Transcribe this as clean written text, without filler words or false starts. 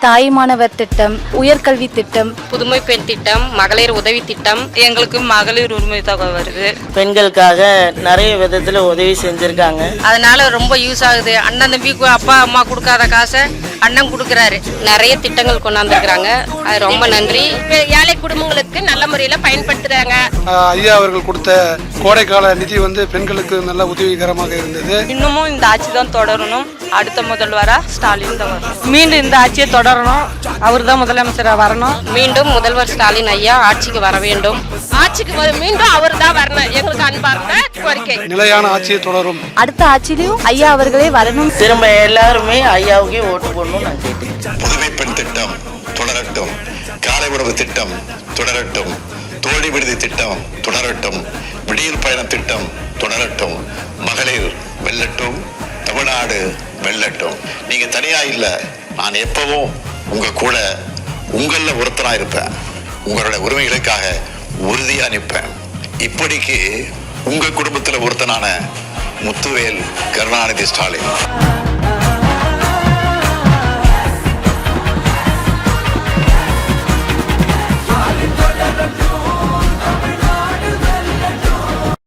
தாய்மானவர் திட்டம், உயர்கல்வி திட்டம், புதுமை பெண் திட்டம், மகளிர் உதவி திட்டம், எங்களுக்கு மகளிர் உரிமை தொகை வருது. பெண்களுக்காக நிறைய விதத்துல உதவி செஞ்சிருக்காங்க. அதனால ரொம்ப யூஸ் ஆகுது. அண்ணன் தம்பி அப்பா அம்மா கொடுக்காத காசை அண்ணன் கொடுக்கறாரு. நிறைய திட்டங்கள் கொண்டாந்துருக்காங்க. அது ரொம்ப நன்றி. ஏழை குடும்பங்களுக்கு நல்ல முறையில் பயன்படுத்துறாங்க. ஐயா அவர்கள் கொடுத்த கோடைக்கால நிதி பெண்களுக்கு நல்ல உதவிகரமாக இருந்தது. இன்னமும் இந்த ஆட்சி தான் தொடரணும். அடுத்த முதல்வரா ஸ்டாலின் தான் வரணும். மீண்டும் இந்த ஆட்சியை தொடரணும். அவர் தான் முதலமைச்சராக வரணும். மீண்டும் முதல்வர் ஸ்டாலின் ஐயா ஆட்சிக்கு வர வேண்டும். ஆட்சிக்கு மீண்டும் அவர் தான் வரணும். எங்களுக்கு அன்பார்ந்த கோரிக்கை. நிலையான ஆட்சியை தொடரும். அடுத்த ஆட்சியிலும் ஐயா அவர்களே வரணும். திரும்ப எல்லாருமே ஐயாவுக்கே ஓட்டு போடணும் நான் கேட்டேன். புதுமை பெண் திட்டம் தொடரட்டும். காலை உணவு திட்டம் தொடரட்டும். தோழி விடுதி திட்டம் தொடரட்டும். விடியல் பயண திட்டம் தொடரட்டும். மகளிர் வெல்லட்டும். தமிழ்நாடு வெல்லட்டும். நீங்க தனியா இல்ல, நான் எப்பவும் உங்க கூட உங்கள ஒருத்தரா இருப்பேன். உங்களுடைய உரிமைகளுக்காக உறுதியா நிற்பேன். இப்படிக்கு உங்க குடும்பத்துல ஒருத்தனான முத்துவேல் கருணாநிதி ஸ்டாலின்.